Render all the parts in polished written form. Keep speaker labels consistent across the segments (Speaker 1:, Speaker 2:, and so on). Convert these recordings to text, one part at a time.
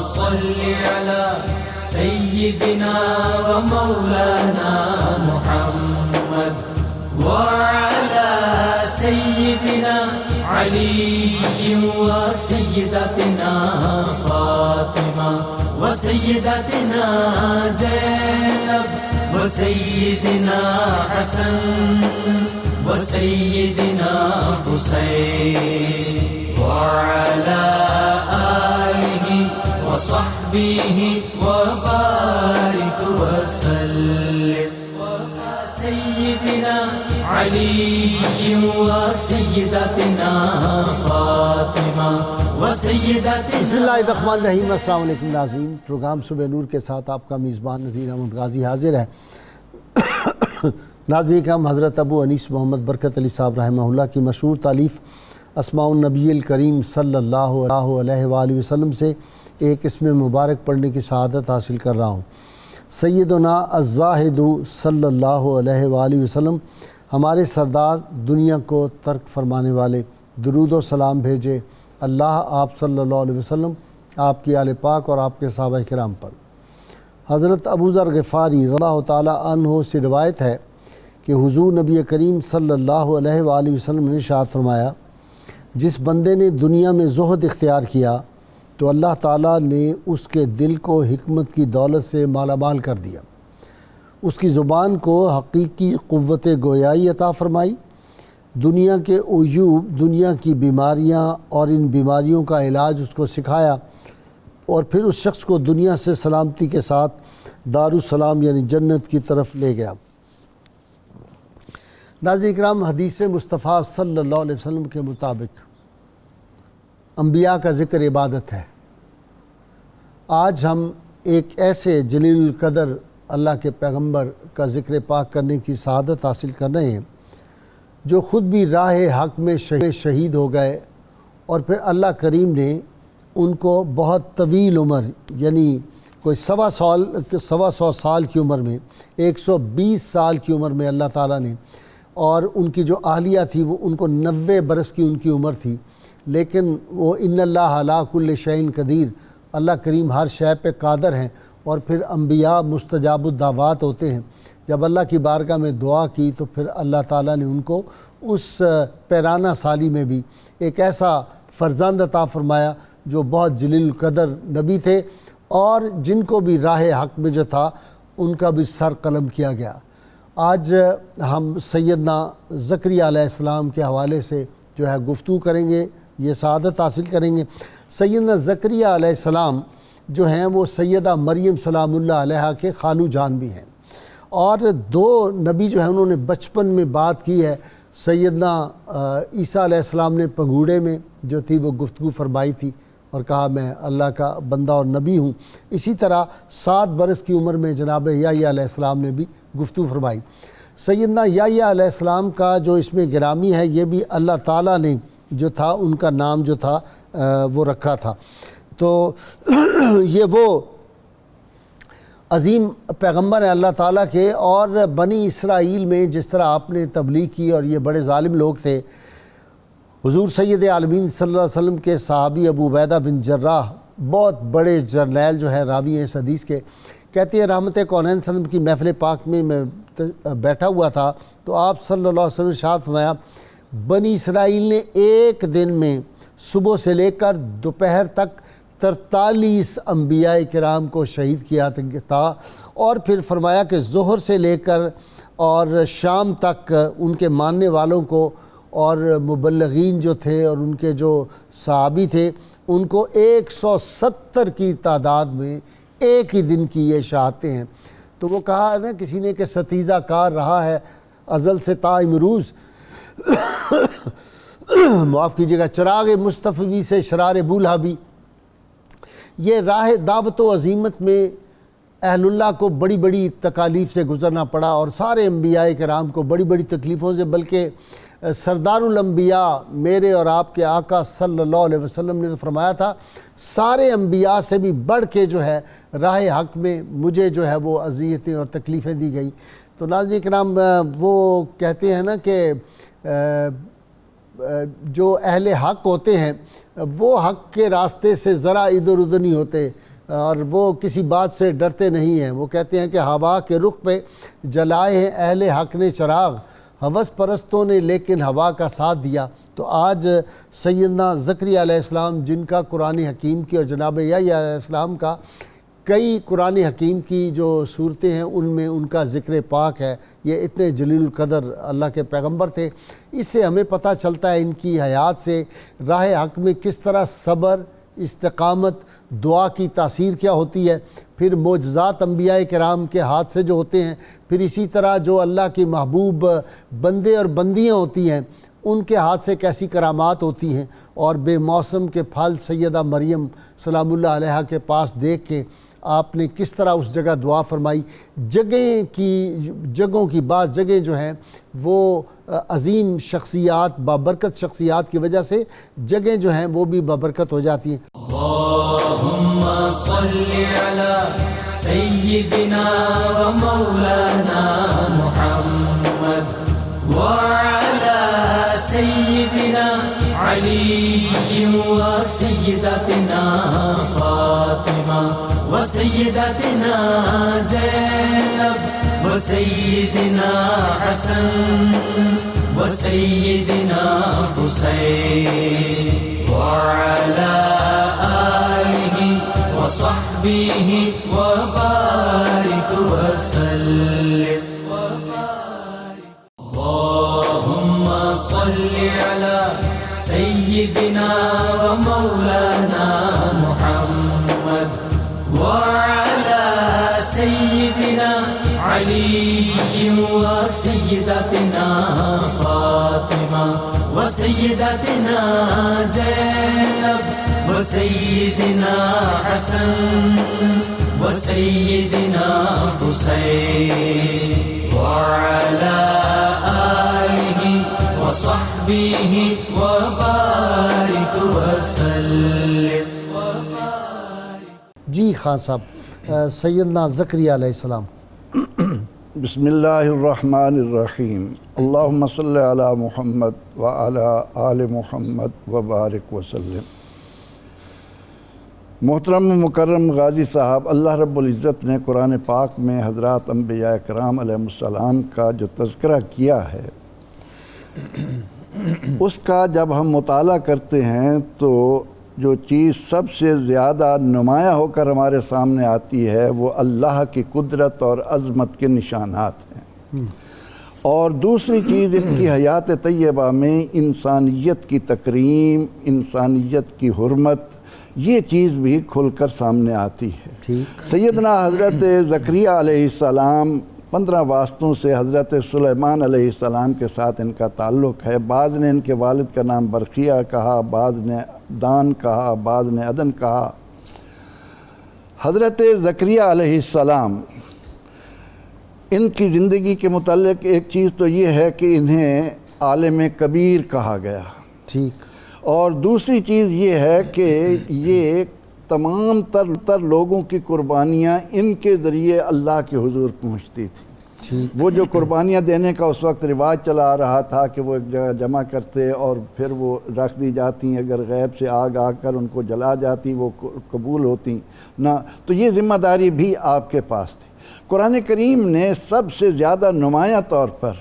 Speaker 1: صل على سيدنا ومولانا محمد وعلى سيدنا علي وسيدتنا فاطمة وسيدتنا زينب وسيدنا حسن وسيدنا حسين وعلى آله وصحبه وبارك وسلم سيدنا علي وسيدتنا فاطمة وسيدتنا.
Speaker 2: بسم اللہ الرحمن الرحیم. السلام علیکم ناظرین. پروگرام صبح نور کے ساتھ آپ کا میزبان نذیر احمد غازی حاضر ہے. ناظرین کرام، حضرت ابو انیس محمد برکت علی صاحب رحمہ اللہ کی مشہور تالیف اسماء النبی الکریم صلی اللہ علیہ وآلہ وسلم سے ایک اسم مبارک پڑھنے کی سعادت حاصل کر رہا ہوں. سیدنا الزاہد صلی اللہ علیہ وآلہ وسلم ہمارے سردار، دنیا کو ترک فرمانے والے، درود و سلام بھیجے اللہ آپ صلی اللہ علیہ وسلم، آپ کی آل پاک اور آپ کے صحابہ کرام پر. حضرت ابو ذر غفاری رضی اللہ تعالیٰ عنہ سے روایت ہے کہ حضور نبی کریم صلی اللہ علیہ وآلہ وسلم نے ارشاد فرمایا، جس بندے نے دنیا میں زہد اختیار کیا تو اللہ تعالیٰ نے اس کے دل کو حکمت کی دولت سے مالا مال کر دیا، اس کی زبان کو حقیقی قوت گویائی عطا فرمائی، دنیا کے عیوب، دنیا کی بیماریاں اور ان بیماریوں کا علاج اس کو سکھایا، اور پھر اس شخص کو دنیا سے سلامتی کے ساتھ دارالسلام یعنی جنت کی طرف لے گیا. ناظرین کرام، حدیث مصطفیٰ صلی اللہ علیہ وسلم کے مطابق انبیاء کا ذکر عبادت ہے. آج ہم ایک ایسے جلیل القدر اللہ کے پیغمبر کا ذکر پاک کرنے کی سعادت حاصل کر رہے ہیں، جو خود بھی راہ حق میں شہید ہو گئے، اور پھر اللہ کریم نے ان کو بہت طویل عمر یعنی کوئی سوا سو سال کی عمر میں، 120 سال کی عمر میں اللہ تعالیٰ نے، اور ان کی جو اہلیہ تھی وہ ان کو 90 برس کی ان کی عمر تھی، لیکن وہ ان اللہ علی کل شیء قدیر، اللہ کریم ہر شے پہ قادر ہیں. اور پھر انبیاء مستجاب الدعوات ہوتے ہیں. جب اللہ کی بارگاہ میں دعا کی تو پھر اللہ تعالیٰ نے ان کو اس پیرانہ سالی میں بھی ایک ایسا فرزند عطا فرمایا جو بہت جلیل القدر نبی تھے، اور جن کو بھی راہ حق میں جو تھا ان کا بھی سر قلم کیا گیا. آج ہم سیدنا زکریا علیہ السلام کے حوالے سے جو ہے گفتگو کریں گے، یہ سعادت حاصل کریں گے. سیدنا زکریا علیہ السلام جو ہیں وہ سیدہ مریم سلام اللہ علیہا کے خالو جان بھی ہیں، اور دو نبی جو ہیں انہوں نے بچپن میں بات کی ہے. سیدنا عیسیٰ علیہ السلام نے پنگوڑے میں جو تھی وہ گفتگو فرمائی تھی اور کہا میں اللہ کا بندہ اور نبی ہوں. اسی طرح 7 برس کی عمر میں جناب یحییٰ علیہ السلام نے بھی گفتگو فرمائی. سیدنا یحییٰ علیہ السلام کا جو اس میں گرامی ہے، یہ بھی اللہ تعالیٰ نے جو تھا ان کا نام جو تھا وہ رکھا تھا. تو یہ وہ عظیم پیغمبر ہیں اللہ تعالیٰ کے. اور بنی اسرائیل میں جس طرح آپ نے تبلیغ کی اور یہ بڑے ظالم لوگ تھے، حضور سید عالمین صلی اللہ علیہ وسلم کے صحابی ابو عبیدہ بن جراح، بہت بڑے جرنیل جو ہے راوی ہیں اس حدیث کے، کہتے ہیں رحمت کونین صلی اللہ علیہ وسلم کی محفل پاک میں بیٹھا ہوا تھا تو آپ صلی اللہ علیہ وسلم نے ارشاد فرمایا، بنی اسرائیل نے ایک دن میں صبح سے لے کر دوپہر تک 43 انبیاء کرام کو شہید کیا تھا، اور پھر فرمایا کہ ظہر سے لے کر اور شام تک ان کے ماننے والوں کو اور مبلغین جو تھے اور ان کے جو صحابی تھے ان کو 170 کی تعداد میں ایک ہی دن کی یہ شہادتیں ہیں. تو وہ کہا نا کسی نے کہ ستیزہ کار رہا ہے ازل سے تا امروز، معاف کیجیے گا، چراغ مصطفی سے شرار بولہا بھی. یہ راہ دعوت و عظیمت میں اہل اللہ کو بڑی بڑی تکالیف سے گزرنا پڑا، اور سارے انبیاء کرام کو بڑی بڑی تکلیفوں سے، بلکہ سردار الانبیاء میرے اور آپ کے آقا صلی اللہ علیہ وسلم نے تو فرمایا تھا، سارے انبیاء سے بھی بڑھ کے جو ہے راہ حق میں مجھے جو ہے وہ اذیتیں اور تکلیفیں دی گئیں. تو ناظرین کرام، وہ کہتے ہیں نا کہ جو اہل حق ہوتے ہیں وہ حق کے راستے سے ذرا ادھر ادھر نہیں ہوتے. اور وہ کسی بات سے ڈرتے نہیں ہیں۔ وہ کہتے ہیں کہ ہوا کے رخ پہ جلائے ہیں اہل حق نے چراغ، ہوس پرستوں نے لیکن ہوا کا ساتھ دیا۔ تو آج سیدنا زکریا علیہ السلام جن کا قرآن حکیم کی اور جناب یحییٰ علیہ السلام کا کئی قرآن حکیم کی جو صورتیں ہیں ان میں ان کا ذکر پاک ہے۔ یہ اتنے جلیل القدر اللہ کے پیغمبر تھے۔ اس سے ہمیں پتہ چلتا ہے ان کی حیات سے راہ حق میں کس طرح صبر، استقامت، دعا کی تاثیر کیا ہوتی ہے، پھر معجزات انبیاء کرام کے ہاتھ سے جو ہوتے ہیں، پھر اسی طرح جو اللہ کی محبوب بندے اور بندیاں ہوتی ہیں ان کے ہاتھ سے کیسی کرامات ہوتی ہیں، اور بے موسم کے پھل سیدہ مریم سلام اللہ علیہا کے پاس دیکھ کے آپ نے کس طرح اس جگہ دعا فرمائی۔ جگہوں کی بعض جگہیں جو ہیں وہ عظیم شخصیات بابرکت شخصیات کی وجہ سے جگہیں جو ہیں وہ بھی بابرکت ہو جاتی ہیں۔
Speaker 1: اللہم صلی علی سیدنا و مولانا محمد وعلی سیدنا علی و سیدتنا فاطمہ و سیدتنا زینب و سیدنا حسن و سیدنا حسین وعلى آله وصحبه وبارك وسلم اللهم صل على سيدنا ومولانا محمد وعلى سيدنا علي وسيدتنا فاطمة وسيدتنا زينب وسيدنا حسن وسيدنا حسين وعلى آله وصحبه وبارك وسلم۔
Speaker 2: جی خان صاحب، سیدنا زکریا علیہ السلام۔
Speaker 3: بسم اللہ الرحمن الرحیم، اللہم صلی علی محمد وعلی آل محمد وبارک وسلم۔ محترم مکرم غازی صاحب، اللہ رب العزت نے قرآن پاک میں حضرات انبیاء کرام علیہ السلام کا جو تذکرہ کیا ہے اس کا جب ہم مطالعہ کرتے ہیں تو جو چیز سب سے زیادہ نمایاں ہو کر ہمارے سامنے آتی ہے وہ اللہ کی قدرت اور عظمت کے نشانات ہیں، اور دوسری چیز ان کی حیات طیبہ میں انسانیت کی تکریم، انسانیت کی حرمت، یہ چیز بھی کھل کر سامنے آتی ہے۔ سیدنا حضرت زکریہ علیہ السلام 15 واسطوں سے حضرت سلیمان علیہ السلام کے ساتھ ان کا تعلق ہے۔ بعض نے ان کے والد کا نام برقیہ کہا، بعض نے دان کہا، بعض نے عدن کہا۔ حضرت زکریہ علیہ السلام ان کی زندگی کے متعلق ایک چیز تو یہ ہے کہ انہیں عالم کبیر کہا گیا،
Speaker 2: ٹھیک،
Speaker 3: اور دوسری چیز یہ ہے کہ یہ تمام تر لوگوں کی قربانیاں ان کے ذریعے اللہ کے حضور پہنچتی تھی۔ وہ جو قربانیاں دینے کا اس وقت رواج چلا آ رہا تھا کہ وہ ایک جگہ جمع کرتے اور پھر وہ رکھ دی جاتی، اگر غیب سے آگ آ کر ان کو جلا جاتی وہ قبول ہوتی نہ، تو یہ ذمہ داری بھی آپ کے پاس تھی۔ قرآن کریم نے سب سے زیادہ نمایاں طور پر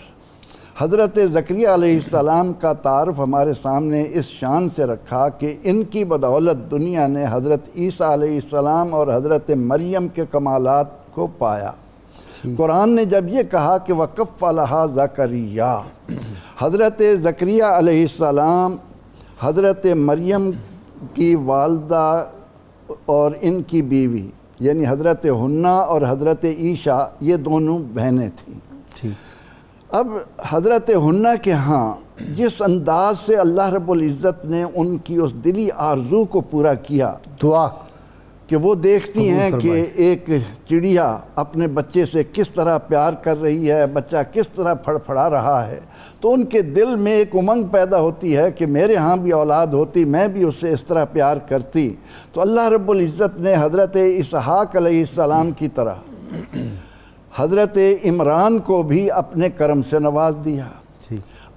Speaker 3: حضرت زکریہ علیہ السلام کا تعارف ہمارے سامنے اس شان سے رکھا کہ ان کی بدولت دنیا نے حضرت عیسیٰ علیہ السلام اور حضرت مریم کے کمالات کو پایا۔ قرآن نے جب یہ کہا کہ وَكَفَّلَهَا زَكَرِيَّا، حضرت زکریہ علیہ السلام حضرت مریم کی والدہ اور ان کی بیوی یعنی حضرت حنہ اور حضرت عیشہ، یہ دونوں بہنیں تھیں۔ اب حضرت حنہ کے ہاں جس انداز سے اللہ رب العزت نے ان کی اس دلی آرزو کو پورا کیا،
Speaker 2: دعا
Speaker 3: کہ وہ دیکھتی ہیں کہ ایک چڑیا اپنے بچے سے کس طرح پیار کر رہی ہے، بچہ کس طرح پھڑپھڑا رہا ہے، تو ان کے دل میں ایک امنگ پیدا ہوتی ہے کہ میرے ہاں بھی اولاد ہوتی، میں بھی اس سے اس طرح پیار کرتی۔ تو اللہ رب العزت نے حضرت اسحاق علیہ السلام کی طرح حضرت عمران کو بھی اپنے کرم سے نواز دیا۔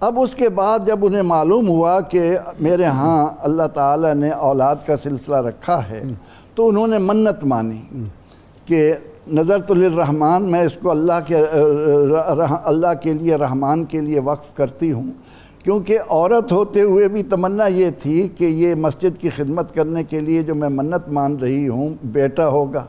Speaker 3: اب اس کے بعد جب انہیں معلوم ہوا کہ میرے ہاں اللہ تعالیٰ نے اولاد کا سلسلہ رکھا ہے تو انہوں نے منت مانی کہ نظرت للرحمن، میں اس کو اللہ کے لیے، رحمان کے لیے وقف کرتی ہوں، کیونکہ عورت ہوتے ہوئے بھی تمنا یہ تھی کہ یہ مسجد کی خدمت کرنے کے لیے جو میں منت مان رہی ہوں بیٹا ہوگا۔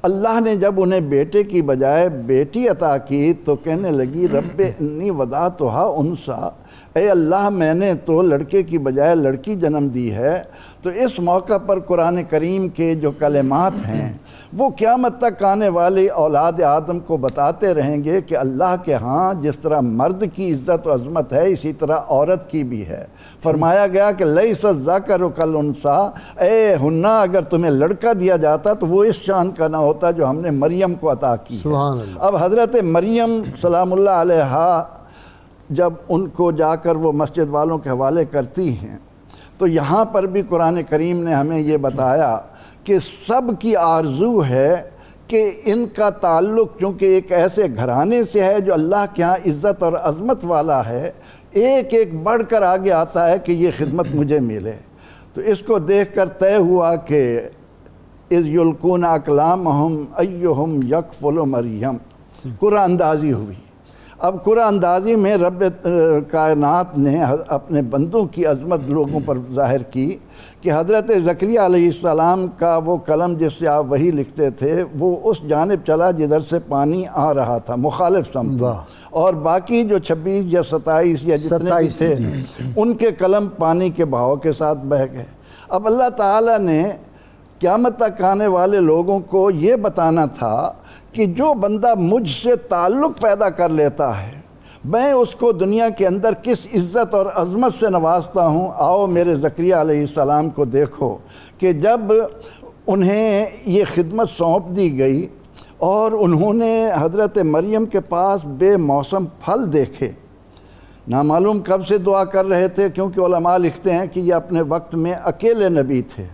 Speaker 3: اللہ نے جب انہیں بیٹے کی بجائے بیٹی عطا کی تو کہنے لگی رب انی وضعتھا انثیٰ، اے اللہ میں نے تو لڑکے کی بجائے لڑکی جنم دی ہے۔ تو اس موقع پر قرآن کریم کے جو کلمات ہیں وہ قیامت تک آنے والی اولاد آدم کو بتاتے رہیں گے کہ اللہ کے ہاں جس طرح مرد کی عزت و عظمت ہے اسی طرح عورت کی بھی ہے۔ فرمایا گیا کہ لیس الذکر کالانثیٰ، اے ہنہ اگر تمہیں لڑکا دیا جاتا تو وہ اس شان کا نہ ہوتا جو ہم نے مریم کو عطا کی ہے۔
Speaker 2: سبحان اللہ۔
Speaker 3: اب حضرت مریم سلام اللہ علیہا جب ان کو جا کر وہ مسجد والوں کے حوالے کرتی ہیں تو یہاں پر بھی قرآن کریم نے ہمیں یہ بتایا کہ سب کی آرزو ہے کہ ان کا تعلق چونکہ ایک ایسے گھرانے سے ہے جو اللہ کے ہاں عزت اور عظمت والا ہے، ایک ایک بڑھ کر آگے آتا ہے کہ یہ خدمت مجھے ملے۔ تو اس کو دیکھ کر طے ہوا کہ اذ یلقون اقلامہم ایہم یکفل مریم، قرآن اندازی ہوئی۔ اب قرآن اندازی میں رب کائنات نے اپنے بندوں کی عظمت لوگوں پر ظاہر کی کہ حضرت زکریہ علیہ السلام کا وہ قلم جس سے آپ وحی لکھتے تھے وہ اس جانب چلا جدھر سے پانی آ رہا تھا، مخالف سمت، اور باقی جو 26 یا 27 یا جتنے بھی تھے ان کے قلم پانی کے بہاؤ کے ساتھ بہہ گئے۔ اب اللہ تعالیٰ نے قیامت تک آنے والے لوگوں کو یہ بتانا تھا کہ جو بندہ مجھ سے تعلق پیدا کر لیتا ہے میں اس کو دنیا کے اندر کس عزت اور عظمت سے نوازتا ہوں۔ آؤ میرے زکریا علیہ السلام کو دیکھو کہ جب انہیں یہ خدمت سونپ دی گئی اور انہوں نے حضرت مریم کے پاس بے موسم پھل دیکھے، نامعلوم کب سے دعا کر رہے تھے، کیونکہ علماء لکھتے ہیں کہ یہ اپنے وقت میں اکیلے نبی تھے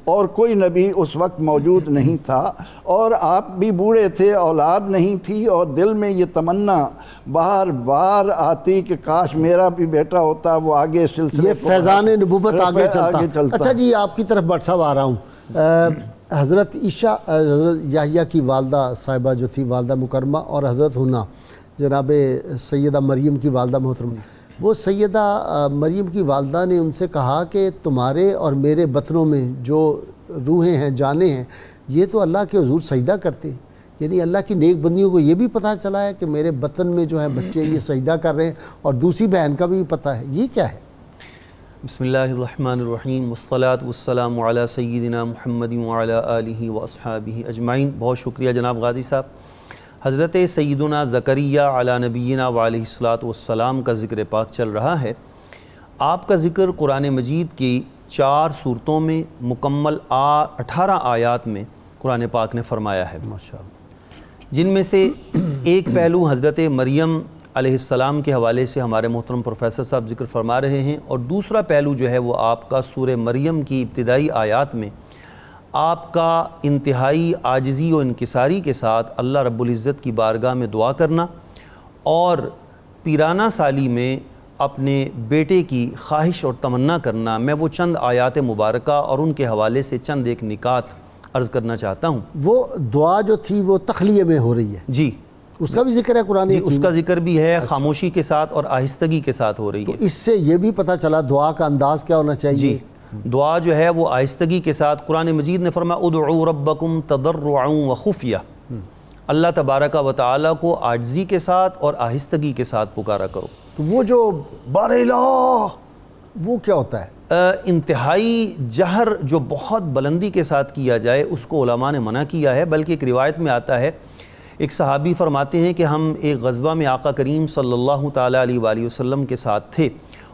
Speaker 3: اور کوئی نبی اس وقت موجود نہیں تھا، اور آپ بھی بوڑھے تھے، اولاد نہیں تھی، اور دل میں یہ تمنا بار بار آتی کہ کاش میرا بھی بیٹا ہوتا، وہ آگے سلسلے
Speaker 2: یہ فیضان نبوت آگے چلتا۔ اچھا جی، آپ کی طرف بٹ صاحب آ رہا ہوں۔ حضرت عیشیٰ، حضرت یحییٰ کی والدہ صاحبہ جو تھی والدہ مکرمہ، اور حضرت حنہ جناب سیدہ مریم کی والدہ محترمہ، وہ سیدہ مریم کی والدہ نے ان سے کہا کہ تمہارے اور میرے بطنوں میں جو روحیں ہیں، جانیں ہیں، یہ تو اللہ کے حضور سجدہ کرتے ہیں، یعنی اللہ کی نیک بندیوں کو یہ بھی پتہ چلا ہے کہ میرے بطن میں جو ہے بچے یہ سجدہ کر رہے ہیں، اور دوسری بہن کا بھی پتہ ہے، یہ کیا ہے؟
Speaker 4: بسم اللہ الرحمن الرحیم، والصلاة والسلام علی سیدنا محمد وعلی آلہ واصحابہ اجمعین۔ بہت شکریہ جناب غازی صاحب۔ حضرت سیدنا زکریا علی نبینا وعلیہ الصلاۃ والسلام کا ذکر پاک چل رہا ہے۔ آپ کا ذکر قرآن مجید کی 4 صورتوں میں مکمل 18 آیات میں قرآن پاک نے فرمایا ہے، ماشاءاللہ، جن میں سے ایک پہلو حضرت مریم علیہ السلام کے حوالے سے ہمارے محترم پروفیسر صاحب ذکر فرما رہے ہیں، اور دوسرا پہلو جو ہے وہ آپ کا سورہ مریم کی ابتدائی آیات میں آپ کا انتہائی عاجزی و انکساری کے ساتھ اللہ رب العزت کی بارگاہ میں دعا کرنا، اور پیرانہ سالی میں اپنے بیٹے کی خواہش اور تمنا کرنا۔ میں وہ چند آیات مبارکہ اور ان کے حوالے سے چند ایک نکات عرض کرنا چاہتا ہوں۔
Speaker 2: وہ دعا جو تھی وہ تخلیہ میں ہو رہی ہے؟
Speaker 4: جی،
Speaker 2: اس کا بھی ذکر ہے قرآن؟
Speaker 4: اس کا ذکر بھی ہے، خاموشی کے ساتھ اور آہستگی کے ساتھ ہو رہی ہے۔
Speaker 2: تو اس سے یہ بھی پتہ چلا دعا کا انداز کیا ہونا چاہیے؟
Speaker 4: جی، دعا جو ہے وہ آہستگی کے ساتھ، قرآن مجید نے فرمایا ادعوا ربکم تضرعا وخفیہ، اللہ تبارک و تعالیٰ کو عاجزی کے ساتھ اور آہستگی کے ساتھ پکارا کرو۔
Speaker 2: تو وہ جو بار الہ وہ کیا ہوتا ہے؟
Speaker 4: انتہائی جہر جو بہت بلندی کے ساتھ کیا جائے اس کو علماء نے منع کیا ہے، بلکہ ایک روایت میں آتا ہے، ایک صحابی فرماتے ہیں کہ ہم ایک غزوہ میں آقا کریم صلی اللہ تعالیٰ علیہ وآلہ وسلم کے ساتھ تھے،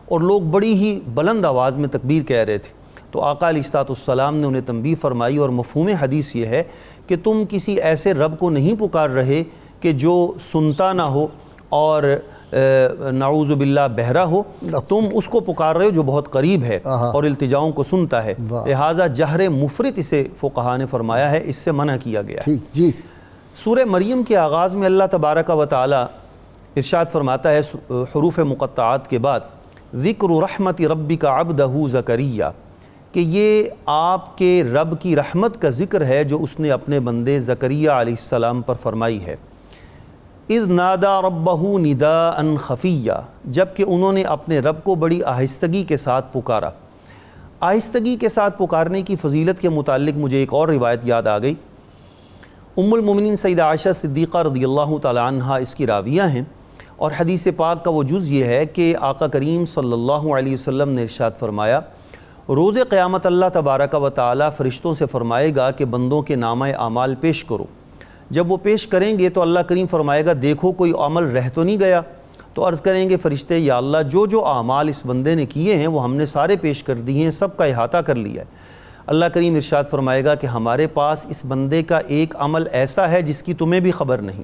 Speaker 4: اور لوگ بڑی ہی بلند آواز میں تکبیر کہہ رہے تھے، تو آقا علیہ السلام نے انہیں تنبیہ فرمائی، اور مفہوم حدیث یہ ہے کہ تم کسی ایسے رب کو نہیں پکار رہے کہ جو سنتا نہ ہو اور نعوذ باللہ بہرا ہو، تم اس کو پکار رہے ہو جو بہت قریب ہے اور التجاؤں کو سنتا ہے، لہٰذا جہر مفرط اسے فقہاء نے فرمایا ہے، اس سے منع کیا گیا ہے۔
Speaker 2: جی،
Speaker 4: سورہ مریم کے آغاز میں اللہ تبارک و تعالی ارشاد فرماتا ہے حروف مقطعات کے بعد ذکر رحمت ربک عبدہ زکریہ، کہ یہ آپ کے رب کی رحمت کا ذکر ہے جو اس نے اپنے بندے زکریہ علیہ السلام پر فرمائی ہے۔ اذ نادا ربہ نداء خفیہ، جب کہ انہوں نے اپنے رب کو بڑی آہستگی کے ساتھ پکارا۔ آہستگی کے ساتھ پکارنے کی فضیلت کے متعلق مجھے ایک اور روایت یاد آ گئی۔ ام المومنین سیدہ عائشہ صدیقہ رضی اللہ تعالی عنہا اس کی راویہ ہیں، اور حدیث پاک کا وہ جز یہ ہے کہ آقا کریم صلی اللہ علیہ وسلم نے ارشاد فرمایا، روز قیامت اللہ تبارک و تعالی فرشتوں سے فرمائے گا کہ بندوں کے نامہ اعمال پیش کرو۔ جب وہ پیش کریں گے تو اللہ کریم فرمائے گا دیکھو کوئی عمل رہ تو نہیں گیا؟ تو عرض کریں گے فرشتے یا اللہ جو اعمال اس بندے نے کیے ہیں وہ ہم نے سارے پیش کر دیے ہیں، سب کا احاطہ کر لیا ہے۔ اللہ کریم ارشاد فرمائے گا کہ ہمارے پاس اس بندے کا ایک عمل ایسا ہے جس کی تمہیں بھی خبر نہیں،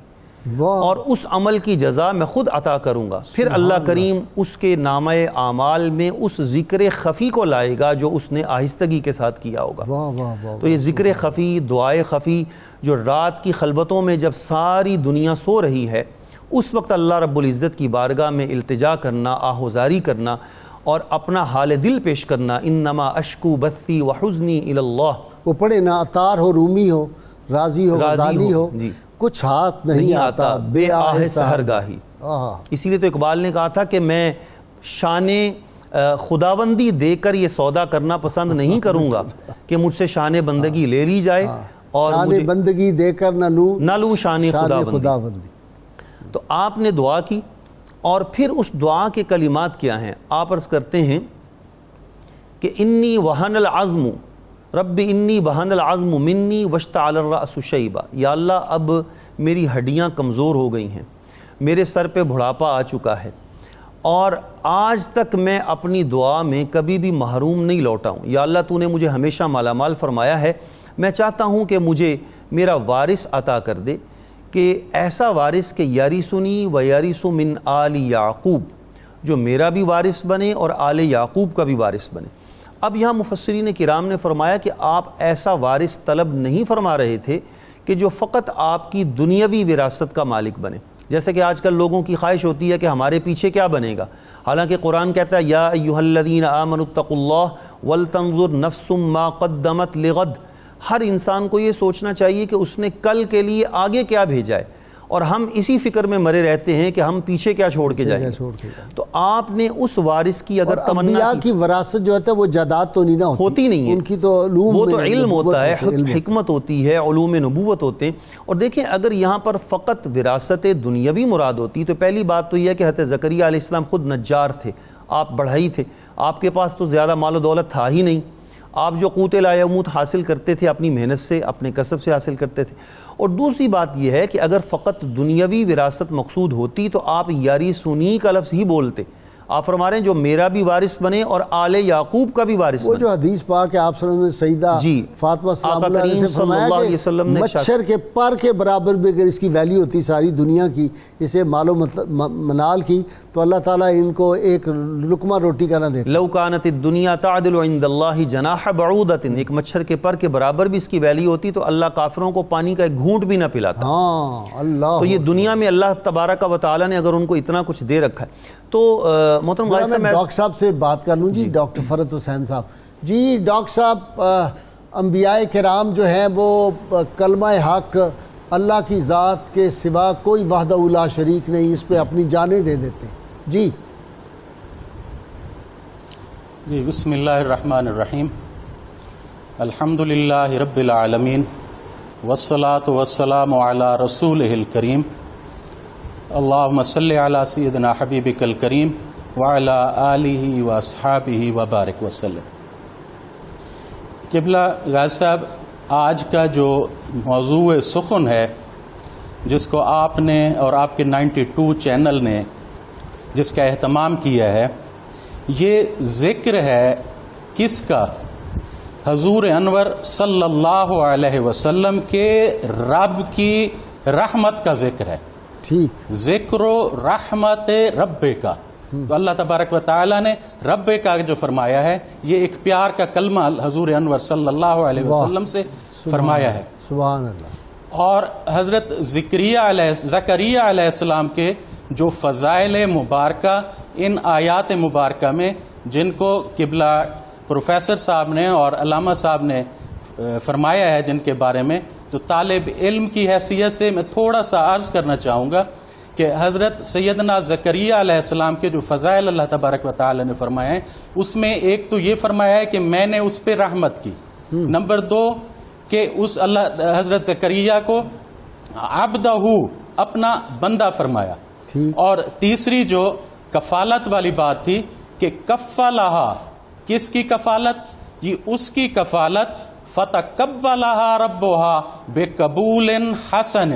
Speaker 4: اور اس عمل کی جزا میں خود عطا کروں گا۔ پھر اللہ کریم اس کے نامہ اعمال میں اس ذکر خفی کو لائے گا جو اس نے آہستگی کے ساتھ کیا ہوگا۔ تو یہ ذکر خفی، دعائے خفی جو رات کی خلوتوں میں جب ساری دنیا سو رہی ہے اس وقت اللہ رب العزت کی بارگاہ میں التجا کرنا، آہوزاری کرنا اور اپنا حال دل پیش کرنا، انما اشکو بثی وحزنی الی اللہ،
Speaker 2: وہ پڑھے نا عطار ہو، رومی ہو، رازی ہو، غزالی ہو،
Speaker 4: جی،
Speaker 2: کچھ ہاتھ نہیں آتا
Speaker 4: بے آہ سحرگاہی۔ اسی لیے تو اقبال نے کہا تھا کہ میں شان خداوندی دے کر یہ سودا کرنا پسند نہیں کروں گا کہ مجھ سے شان بندگی لے لی جائے اور
Speaker 2: شان بندگی دے کر نہ لوں
Speaker 4: شان خداوندی۔ تو آپ نے دعا کی، اور پھر اس دعا کے کلمات کیا ہیں؟ آپ عرض کرتے ہیں کہ انی وہن العظم رب انی وہن العظم منی واشتعل الرأس شیبہ، یا اللہ اب میری ہڈیاں کمزور ہو گئی ہیں، میرے سر پہ بڑھاپا آ چکا ہے، اور آج تک میں اپنی دعا میں کبھی بھی محروم نہیں لوٹا ہوں۔ یا اللہ تو نے مجھے ہمیشہ مالا مال فرمایا ہے، میں چاہتا ہوں کہ مجھے میرا وارث عطا کر دے، کہ ایسا وارث کہ یریثنی و یریث من آل یعقوب، جو میرا بھی وارث بنے اور آل یعقوب کا بھی وارث بنے۔ اب یہاں مفسرین کرام نے فرمایا کہ آپ ایسا وارث طلب نہیں فرما رہے تھے کہ جو فقط آپ کی دنیاوی وراثت کا مالک بنے، جیسے کہ آج کل لوگوں کی خواہش ہوتی ہے کہ ہمارے پیچھے کیا بنے گا، حالانکہ قرآن کہتا ہے یا ایھا الذین آمنوا اتقوا اللہ ولتنظر نفس ما قدمت لغد، ہر انسان کو یہ سوچنا چاہیے کہ اس نے کل کے لیے آگے کیا بھیجا ہے، اور ہم اسی فکر میں مرے رہتے ہیں کہ ہم پیچھے کیا چھوڑ کے جائیں گے۔ تو آپ نے اس وارث کی اگر تمنا
Speaker 2: انبیاء کی وراثت جو ہے وہ جائیداد تو نہیں نہ
Speaker 4: ہوتی نہیں ہے،
Speaker 2: ان کی تو علوم،
Speaker 4: وہ تو علم ہوتا ہے، حکمت ہوتی ہے، علوم نبوت ہوتے ہیں۔ اور دیکھیں اگر یہاں پر فقط وراثت دنیاوی مراد ہوتی تو پہلی بات تو یہ ہے کہ حضرت زکریا علیہ السلام خود نجار تھے، آپ بڑھائی تھے، آپ کے پاس تو زیادہ مال و دولت تھا ہی نہیں، آپ جو قوت لا یموت حاصل کرتے تھے اپنی محنت سے، اپنے کسب سے حاصل کرتے تھے۔ اور دوسری بات یہ ہے کہ اگر فقط دنیاوی وراثت مقصود ہوتی تو آپ یریثنی کا لفظ ہی بولتے۔ آپ فرما رہے ہیں جو میرا بھی وارث بنے اور آل یعقوب کا بھی وارث بنے۔
Speaker 2: وہ جو حدیث پاک ہے آپ صلی اللہ علیہ وسلم سیدہ فاطمہ سلام اللہ علیہ سے فرمایا کہ مچھر کے پر کے برابر بھی اگر اس کی ویلیو ہوتی ساری دنیا کی، اسے مال و منال کی، تو اللہ تعالیٰ ان کو ایک لقمہ روٹی کا نہ دیتا۔
Speaker 4: لو کانت الدنیا تعدل عند اللہ جناح بعودۃ، ایک مچھر کے پر کے برابر بھی اس کی ویلیو ہوتی تو اللہ کافروں کو پانی کا ایک گھونٹ بھی نہ پلاتا۔
Speaker 2: اللہ،
Speaker 4: تو یہ دنیا میں اللہ تبارک و تعالیٰ نے اگر ان کو اتنا کچھ دے رکھا ہے تو محترم غازی صاحب،
Speaker 2: میں ڈاکٹر صاحب سے بات کر لوں جی، ڈاکٹر فرت حسین صاحب جی۔ ڈاکٹر صاحب، انبیاء کرام جو ہیں وہ کلمہ حق اللہ کی ذات کے سوا کوئی وحدہ لا شریک نہیں، اس پہ اپنی جانیں دے دیتے جی۔
Speaker 5: بسم اللہ الرحمن الرحیم، الحمدللہ رب العالمین، والصلاة والسلام علی رسولہ الکریم، اللہم صلی علی سیدنا حبیبک الکریم وعلی آلہ واصحابہ وبارک وسلم۔ قبلہ غازی صاحب، آج کا جو موضوع سخن ہے جس کو آپ نے اور آپ کے 92 چینل نے جس کا اہتمام کیا ہے، یہ ذکر ہے کس کا؟ حضور انور صلی اللہ علیہ وسلم کے رب کی رحمت کا ذکر ہے،
Speaker 2: ٹھیک،
Speaker 5: ذکر و رحمت رب کا۔ تو اللہ تبارک و تعالیٰ نے رب کا جو فرمایا ہے یہ ایک پیار کا کلمہ حضور انور صلی اللہ علیہ وسلم سے فرمایا ہے۔
Speaker 2: سبحان اللہ۔
Speaker 5: اور حضرت زکریا علیہ السلام کے جو فضائل مبارکہ ان آیات مبارکہ میں، جن کو قبلہ پروفیسر صاحب نے اور علامہ صاحب نے فرمایا ہے جن کے بارے میں، تو طالب علم کی حیثیت سے میں تھوڑا سا عرض کرنا چاہوں گا کہ حضرت سیدنا زکریا علیہ السلام کے جو فضائل اللہ تبارک و تعالی نے فرمائے ہیں، اس میں ایک تو یہ فرمایا ہے کہ میں نے اس پہ رحمت کی، نمبر 2 کہ اس حضرت زکریا کو عبدہ اپنا بندہ فرمایا، اور تیسری جو کفالت والی بات تھی کہ کفلہا، کس کی کفالت؟ یہ اس کی کفالت فتقبلہا ربہا بقبول حسن،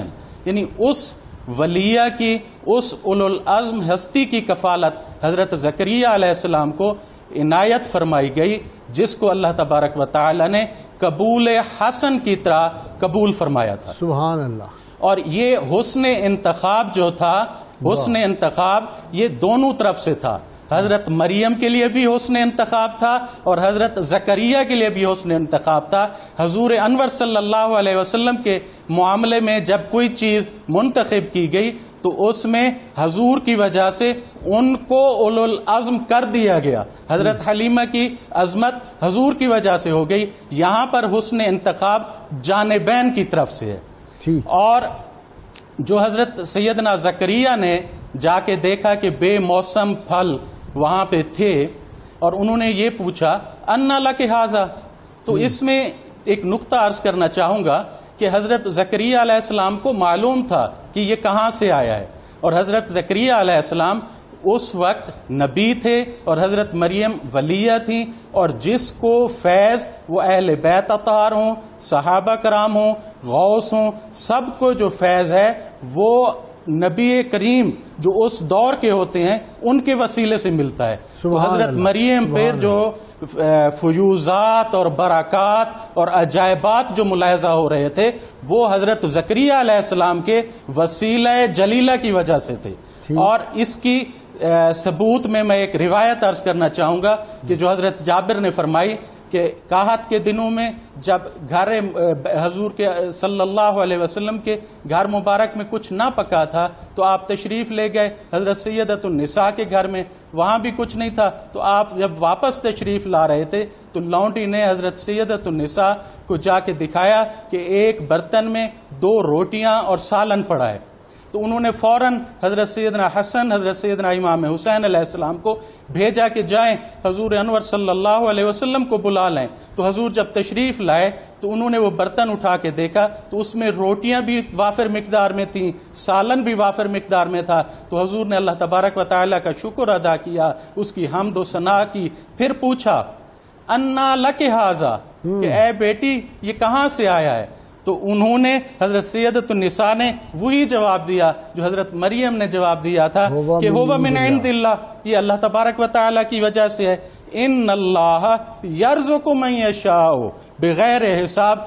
Speaker 5: یعنی اس ولیہ کی، اس اولو العزم ہستی کی کفالت حضرت زکریا علیہ السلام کو عنایت فرمائی گئی، جس کو اللہ تبارک و تعالی نے قبول حسن کی طرح قبول فرمایا تھا۔
Speaker 2: سبحان اللہ۔
Speaker 5: اور یہ حسن انتخاب جو تھا، حسن انتخاب یہ دونوں طرف سے تھا، حضرت مریم کے لیے بھی حسن انتخاب تھا اور حضرت زکریا کے لیے بھی حسن انتخاب تھا۔ حضور انور صلی اللہ علیہ وسلم کے معاملے میں جب کوئی چیز منتخب کی گئی تو اس میں حضور کی وجہ سے ان کو اولو العزم کر دیا گیا۔ حضرت حلیمہ کی عظمت حضور کی وجہ سے ہو گئی، یہاں پر حسن انتخاب جانبین کی طرف سے ہے۔ اور جو حضرت سیدنا زکریا نے جا کے دیکھا کہ بے موسم پھل وہاں پہ تھے اور انہوں نے یہ پوچھا انا لک ھذا، تو اس میں ایک نقطہ عرض کرنا چاہوں گا کہ حضرت زکریا علیہ السلام کو معلوم تھا کہ یہ کہاں سے آیا ہے، اور حضرت زکریا علیہ السلام اس وقت نبی تھے اور حضرت مریم ولیہ تھیں، اور جس کو فیض، وہ اہل بیت اطہار ہوں، صحابہ کرام ہوں، غوث ہوں، سب کو جو فیض ہے وہ نبی کریم جو اس دور کے ہوتے ہیں ان کے وسیلے سے ملتا ہے۔ تو حضرت مریم پہ جو فیوزات اور برکات اور عجائبات جو ملاحظہ ہو رہے تھے وہ حضرت زکریا علیہ السلام کے وسیلہ جلیلہ کی وجہ سے تھے۔ اور اس کی ثبوت میں ایک روایت عرض کرنا چاہوں گا کہ جو حضرت جابر نے فرمائی کہ قحط کے دنوں میں جب گھر حضور کے صلی اللہ علیہ وسلم کے گھر مبارک میں کچھ نہ پکا تھا تو آپ تشریف لے گئے حضرت سیدۃ النساء کے گھر میں، وہاں بھی کچھ نہیں تھا، تو آپ جب واپس تشریف لا رہے تھے تو لونڈی نے حضرت سیدۃ النساء کو جا کے دکھایا کہ ایک برتن میں 2 روٹیاں اور سالن پڑا ہے، تو انہوں نے فوراً حضرت سیدنا حسن، حضرت سیدنا امام حسین علیہ السلام کو بھیجا کہ جائیں حضور انور صلی اللہ علیہ وسلم کو بلا لیں۔ تو حضور جب تشریف لائے تو انہوں نے وہ برتن اٹھا کے دیکھا تو اس میں روٹیاں بھی وافر مقدار میں تھیں، سالن بھی وافر مقدار میں تھا، تو حضور نے اللہ تبارک و تعالیٰ کا شکر ادا کیا، اس کی حمد و ثنا کی، پھر پوچھا انا لک ھذا، کہ اے بیٹی یہ کہاں سے آیا ہے؟ تو انہوں نے حضرت سیدۃ النساء نے وہی جواب دیا جو حضرت مریم نے جواب دیا تھا کہ ہوا من عند اللہ، یہ اللہ تبارک و تعالیٰ کی وجہ سے ہے، ان اللہ یرزق من یشاء بغیر حساب۔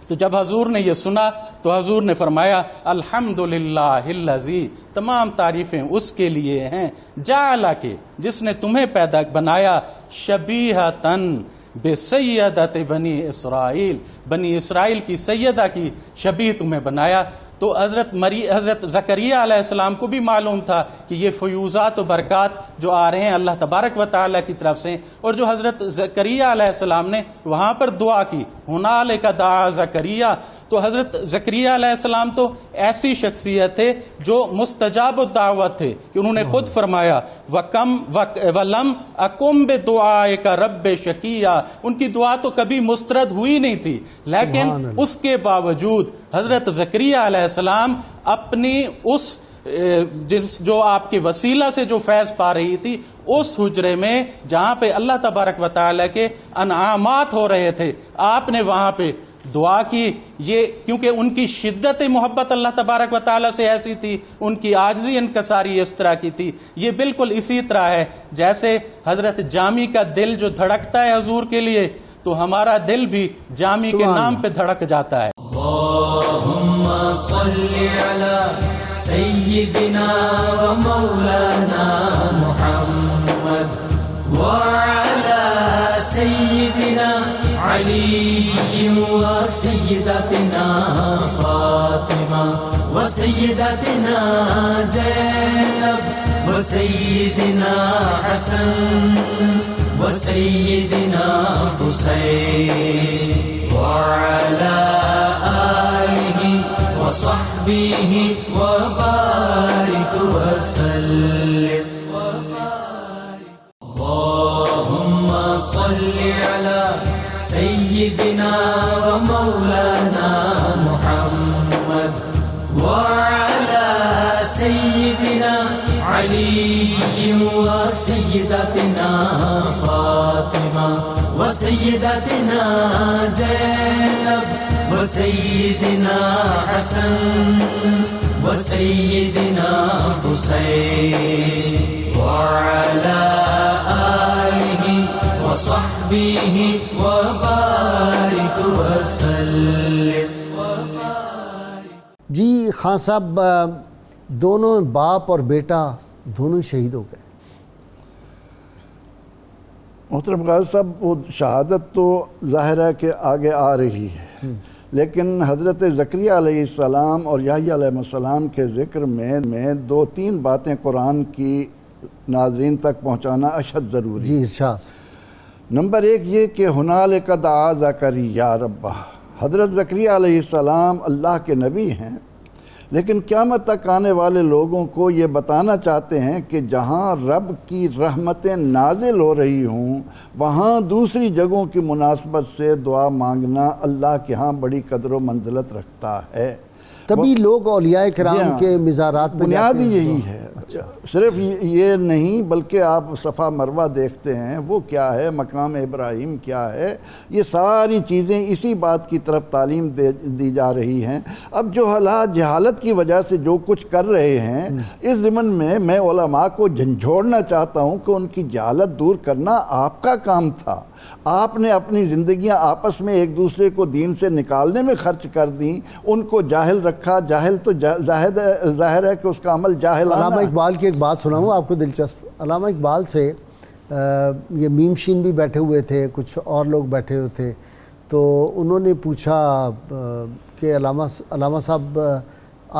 Speaker 5: تو جب حضور نے یہ سنا تو حضور نے فرمایا الحمدللہ الذی، تمام تعریفیں اس کے لیے ہیں، جعل کے، جس نے تمہیں پیدا بنایا، شبیہتن بسیدت بنی اسرائیل، بنی اسرائیل کی سیدہ کی شبیہ تمہیں بنایا۔ تو حضرت زکریا علیہ السلام کو بھی معلوم تھا کہ یہ فیوزات و برکات جو آ رہے ہیں اللہ تبارک و تعالیٰ کی طرف سے، اور جو حضرت زکریا علیہ السلام نے وہاں پر دعا کی ہنالک دعا زکریا، تو حضرت زکریا علیہ السلام تو ایسی شخصیت تھے جو مستجاب الدعوت تھے کہ انہوں نے خود فرمایا وَلَمْ أَكُمْ بِدُعَائِكَ رَبِّ شَقِيًّا، ان کی دعا تو کبھی مسترد ہوئی نہیں تھی، لیکن اس کے باوجود حضرت زکریا علیہ السلام اپنی اس جو آپ کے وسیلہ سے جو فیض پا رہی تھی اس حجرے میں جہاں پہ اللہ تبارک و تعالیٰ کے انعامات ہو رہے تھے، آپ نے وہاں پہ دعا کی، یہ کیونکہ ان کی شدت محبت اللہ تبارک و تعالیٰ سے ایسی تھی، ان کی عاجزی انکساری اس طرح کی تھی۔ یہ بالکل اسی طرح ہے جیسے حضرت جامی کا دل جو دھڑکتا ہے حضور کے لیے، تو ہمارا دل بھی جامی کے نام پہ دھڑک جاتا ہے۔
Speaker 1: اللہم صلی علی سیدنا و مولانا محمد وعلی سیدنا علی و سیدتنا فاطمہ وسيدتنا زينب وسيدنا حسن وسيدنا حسين وعلى آله وصحبه وبارك وسلم. اللهم صل على سيدنا ومولانا محمد وعلى سيدنا علي وسيدتنا فاطمة وسيدتنا زينب وسيدنا حسن وسيدنا حسين وعلى آله وصحبه وبارك وسلم.
Speaker 2: جی خان صاحب دونوں باپ اور بیٹا دونوں شہید ہو گئے.
Speaker 3: محترم غازی صاحب وہ شہادت تو ظاہر ہے کہ آگے آ رہی ہے، لیکن حضرت زکریا علیہ السلام اور یحییٰ علیہ السلام کے ذکر میں دو تین باتیں قرآن کی ناظرین تک پہنچانا اشد ضروری.
Speaker 2: جی ارشاد.
Speaker 3: نمبر ایک یہ کہ ہنالک دعا زکریا ربہ. حضرت زکریا علیہ السلام اللہ کے نبی ہیں، لیکن قیامت تک آنے والے لوگوں کو یہ بتانا چاہتے ہیں کہ جہاں رب کی رحمتیں نازل ہو رہی ہوں وہاں دوسری جگہوں کی مناسبت سے دعا مانگنا اللہ کے ہاں بڑی قدر و منزلت رکھتا ہے.
Speaker 2: تبھی لوگ اولیاء کرام کے مزارات پہ
Speaker 3: بنیاد
Speaker 2: جاتے ہیں.
Speaker 3: یہی ہے. صرف یہ نہیں بلکہ آپ صفا مروہ دیکھتے ہیں وہ کیا ہے، مقام ابراہیم کیا ہے، یہ ساری چیزیں اسی بات کی طرف تعلیم دی جا رہی ہیں. اب جو حالات جہالت کی وجہ سے جو کچھ کر رہے ہیں اس ضمن میں علماء کو جھنجھوڑنا چاہتا ہوں کہ ان کی جہالت دور کرنا آپ کا کام تھا. آپ نے اپنی زندگیاں آپس میں ایک دوسرے کو دین سے نکالنے میں خرچ کر دیں، ان کو جاہل رکھا. جاہل تو ظاہر ہے کہ اس کا عمل جاہل.
Speaker 2: علامہ اقبال کی ایک بات سناؤں آپ کو دلچسپ. علامہ اقبال سے یہ میم شین بھی بیٹھے ہوئے تھے، کچھ اور لوگ بیٹھے ہوئے تھے، تو انہوں نے پوچھا کہ علامہ صاحب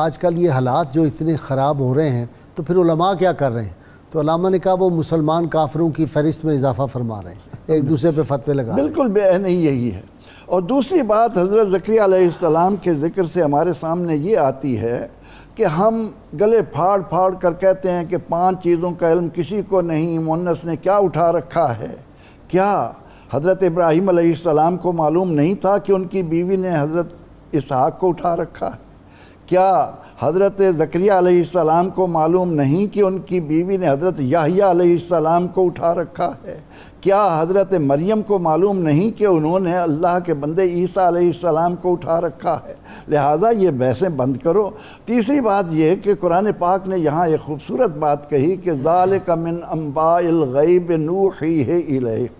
Speaker 2: آج کل یہ حالات جو اتنے خراب ہو رہے ہیں تو پھر علماء کیا کر رہے ہیں؟ تو علامہ نے کہا وہ مسلمان کافروں کی فہرست میں اضافہ فرما رہے ہیں، ایک دوسرے پہ فتوے لگا.
Speaker 3: بالکل بے نہیں یہی ہے. اور دوسری بات حضرت زکریا علیہ السلام کے ذکر سے ہمارے سامنے یہ آتی ہے کہ ہم گلے پھاڑ پھاڑ کر کہتے ہیں کہ 5 چیزوں کا علم کسی کو نہیں. مؤنث نے کیا اٹھا رکھا ہے؟ کیا حضرت ابراہیم علیہ السلام کو معلوم نہیں تھا کہ ان کی بیوی نے حضرت اسحاق کو اٹھا رکھا ہے؟ کیا حضرت زکریا علیہ السلام کو معلوم نہیں کہ ان کی بیوی نے حضرت یحییٰ علیہ السلام کو اٹھا رکھا ہے؟ کیا حضرت مریم کو معلوم نہیں کہ انہوں نے اللہ کے بندے عیسیٰ علیہ السلام کو اٹھا رکھا ہے؟ لہٰذا یہ بحثیں بند کرو. تیسری بات یہ کہ قرآن پاک نے یہاں ایک خوبصورت بات کہی کہ ذالک من انباء الغیب نوحیہ الیک.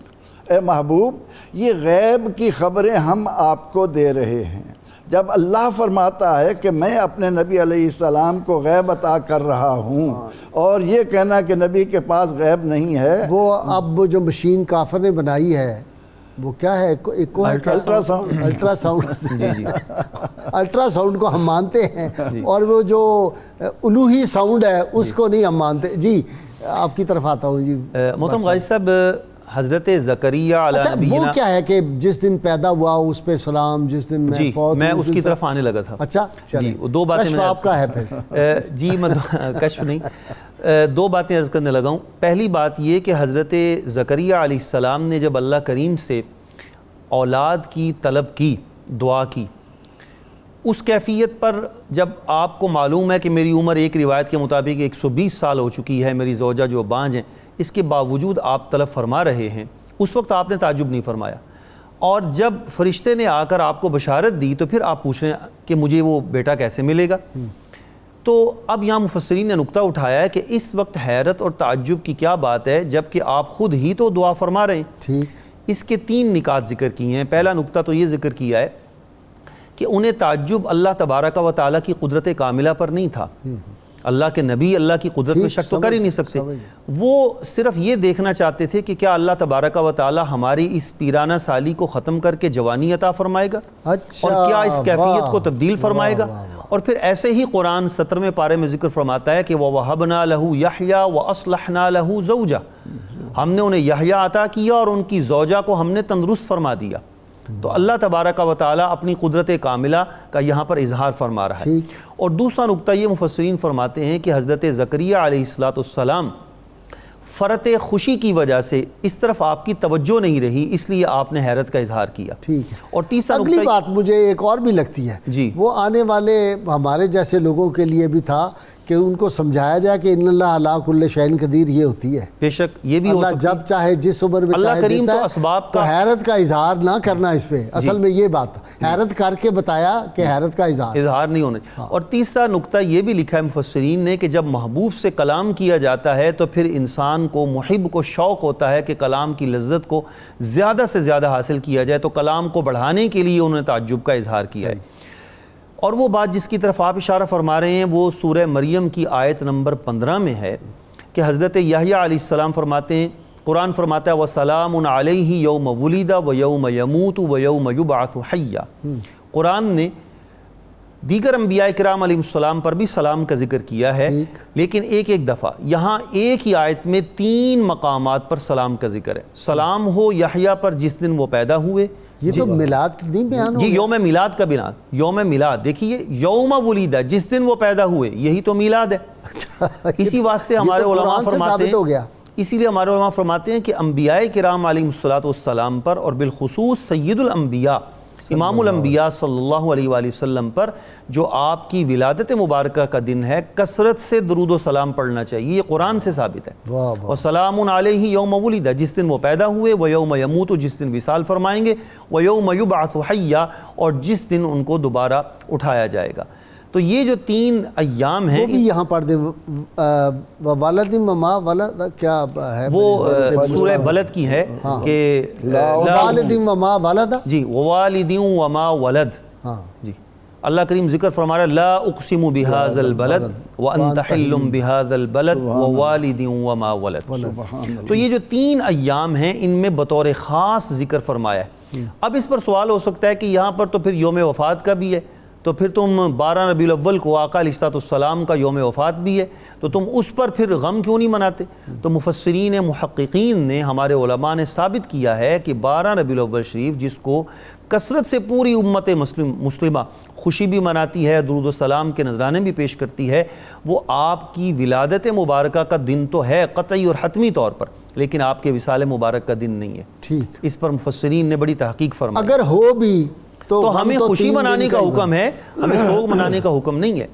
Speaker 3: اے محبوب یہ غیب کی خبریں ہم آپ کو دے رہے ہیں. جب اللہ فرماتا ہے کہ میں اپنے نبی علیہ السلام کو غیب عطا کر رہا ہوں اور یہ کہنا کہ نبی کے پاس غیب نہیں ہے،
Speaker 2: وہ اب جو مشین کافر نے بنائی ہے وہ کیا ہے؟ Ultra sound. الٹرا ساؤنڈ کو ہم مانتے ہیں اور وہ جو الوہی ساؤنڈ ہے اس کو نہیں ہم مانتے. جی آپ کی طرف آتا ہوں. جی
Speaker 4: محترم غازی صاحب حضرت زکریہ علیہ نبینا
Speaker 2: وہ کیا ہے کہ جس دن پیدا ہوا اس پہ سلام، جس دن میں فوت
Speaker 4: میں اس کی طرف آنے لگا تھا.
Speaker 2: اچھا
Speaker 4: جی 2 باتیں
Speaker 2: کشف آپ کا ہے پھر.
Speaker 4: جی میں کشف نہیں 2 باتیں عرض کرنے لگا ہوں. پہلی بات یہ کہ حضرت زکریہ علیہ السلام نے جب اللہ کریم سے اولاد کی طلب کی، دعا کی، اس کیفیت پر جب آپ کو معلوم ہے کہ میری عمر ایک روایت کے مطابق 120 سال ہو چکی ہے، میری زوجہ جو بانجھ ہیں، اس کے باوجود آپ طلب فرما رہے ہیں، اس وقت آپ نے تعجب نہیں فرمایا. اور جب فرشتے نے آ کر آپ کو بشارت دی تو پھر آپ پوچھ رہے ہیں کہ مجھے وہ بیٹا کیسے ملے گا. تو اب یہاں مفسرین نے نقطہ اٹھایا ہے کہ اس وقت حیرت اور تعجب کی کیا بات ہے جب کہ آپ خود ہی تو دعا فرما رہے ہیں. اس کے 3 نکات ذکر کیے ہیں. پہلا نقطہ تو یہ ذکر کیا ہے کہ انہیں تعجب اللہ تبارک و تعالیٰ کی قدرت کاملہ پر نہیں تھا. اللہ کے نبی اللہ کی قدرت میں شک تو کر ہی نہیں سکتے. وہ صرف یہ دیکھنا چاہتے تھے کہ کیا اللہ تبارک و تعالی ہماری اس پیرانہ سالی کو ختم کر کے جوانی عطا فرمائے گا, اور کیا اس کیفیت کو تبدیل فرمائے گا. اور پھر ایسے ہی قرآن 17ویں پارے میں ذکر فرماتا ہے کہ وَوَهَبْنَا لَهُ يَحْيَا وَأَصْلَحْنَا لَهُ زَوْجَهُ, ہم نے انہیں یحییٰ عطا کیا اور ان کی زوجہ کو ہم نے تندرست فرما دیا. تو اللہ تبارک و تعالیٰ اپنی قدرت کاملہ کا یہاں پر اظہار فرما رہا ہے. اور دوسرا نقطہ یہ مفسرین فرماتے ہیں کہ حضرت زکریا علیہ السلام فرط خوشی کی وجہ سے اس طرف آپ کی توجہ نہیں رہی, اس لیے آپ نے حیرت کا اظہار کیا.
Speaker 2: ٹھیک ہے.
Speaker 4: اور تیسرا
Speaker 2: اگلی بات مجھے ایک اور بھی لگتی ہے,
Speaker 4: جی,
Speaker 2: وہ آنے والے ہمارے جیسے لوگوں کے لیے بھی تھا کہ ان کو سمجھایا جائے کہ ان اللہ علی کل شیء قدیر یہ ہوتی ہے.
Speaker 4: بے شک یہ بھی ہو
Speaker 2: اللہ
Speaker 4: سکتا ہے,
Speaker 2: جب چاہے جس عمر میں
Speaker 4: اللہ
Speaker 2: چاہے
Speaker 4: کریم
Speaker 2: دیتا
Speaker 4: تو
Speaker 2: ہے.
Speaker 4: اسباب
Speaker 2: تو
Speaker 4: کا
Speaker 2: حیرت کا اظہار نہ کرنا اس پہ, اصل میں یہ بات حیرت کر کے بتایا کہ حیرت کا
Speaker 4: اظہار نہیں ہونا. اور تیسرا نقطہ یہ بھی لکھا ہے مفسرین نے کہ جب محبوب سے کلام کیا جاتا ہے تو پھر انسان کو, محب کو شوق ہوتا ہے کہ کلام کی لذت کو زیادہ سے زیادہ حاصل کیا جائے, تو کلام کو بڑھانے کے لیے انہوں نے تعجب کا اظہار کیا ہے. اور وہ بات جس کی طرف آپ اشارہ فرما رہے ہیں وہ سورہ مریم کی آیت نمبر 15 میں ہے کہ حضرت یحییٰ علیہ السلام فرماتے ہیں, قرآن فرماتا ہے وَسَلَامٌ عَلَيْهِ يَوْمَ وُلِدَ وَيَوْمَ يَمُوتُ وَيَوْمَ يُبْعَثُ حَيًّا. قرآن نے دیگر انبیاء کرام علیہ السلام پر بھی سلام کا ذکر کیا ہے, لیکن ایک دفعہ یہاں ایک ہی آیت میں 3 مقامات پر سلام کا ذکر ہے. سلام ہو یحییٰ پر جس دن وہ پیدا ہوئے,
Speaker 2: یہ تو میلاد نہیں بیان ہو
Speaker 4: جی, یوم میلاد کا بیان, یوم میلاد. دیکھیے یوم ولیدہ جس دن وہ پیدا ہوئے, یہی تو میلاد ہے. اسی واسطے ہمارے علماء فرماتے ہیں, اسی لیے ہمارے علماء فرماتے ہیں کہ انبیاء کرام علیہ السلام پر اور بالخصوص سید الانبیاء امام الانبیاء صلی اللہ علیہ وآلہ وسلم پر جو آپ کی ولادت مبارکہ کا دن ہے, کثرت سے درود و سلام پڑھنا چاہیے. یہ قرآن سے ثابت ہے. وَسَلَامٌ عَلَيْهِ يَوْمَ وُلِدَ جس دن وہ پیدا ہوئے, وَيَوْمَ يَمُوتُ جس دن وصال فرمائیں گے, وَيَوْمَ يُبْعَثُ حَيًّا اور جس دن ان کو دوبارہ اٹھایا جائے گا. تو یہ جو 3 ایام ہیں,
Speaker 2: وہ بھی یہاں پڑھ دیں, والد وما ولد کیا ہے,
Speaker 4: وہ سورہ بلد کی ہے کہ
Speaker 2: والد وما ولد,
Speaker 4: جی, ووالد وما ولد. جی, اللہ کریم ذکر فرما رہا ہے لا اقسم بہذا البلد وانت حل بہذا البلد ووالد وما ولد. تو یہ جو 3 ایام ہیں ان میں بطور خاص ذکر فرمایا ہے. اب اس پر سوال ہو سکتا ہے کہ یہاں پر تو پھر یوم وفات کا بھی ہے, تو پھر تم 12 ربیع الاول کو آقا علیہ السلام کا یوم وفات بھی ہے, تو تم اس پر پھر غم کیوں نہیں مناتے؟ تو مفسرین محققین نے, ہمارے علماء نے ثابت کیا ہے کہ 12 ربیع الاول شریف جس کو کثرت سے پوری امت مسلمہ خوشی بھی مناتی ہے, درود و سلام کے نذرانے بھی پیش کرتی ہے, وہ آپ کی ولادت مبارکہ کا دن تو ہے قطعی اور حتمی طور پر, لیکن آپ کے وصال مبارک کا دن نہیں ہے.
Speaker 2: ٹھیک,
Speaker 4: اس پر مفسرین نے بڑی تحقیق فرمائی.
Speaker 2: اگر ہو بھی
Speaker 4: تو ہمیں خوشی منانے کا حکم ہے, ہمیں سوگ منانے کا حکم نہیں ہے.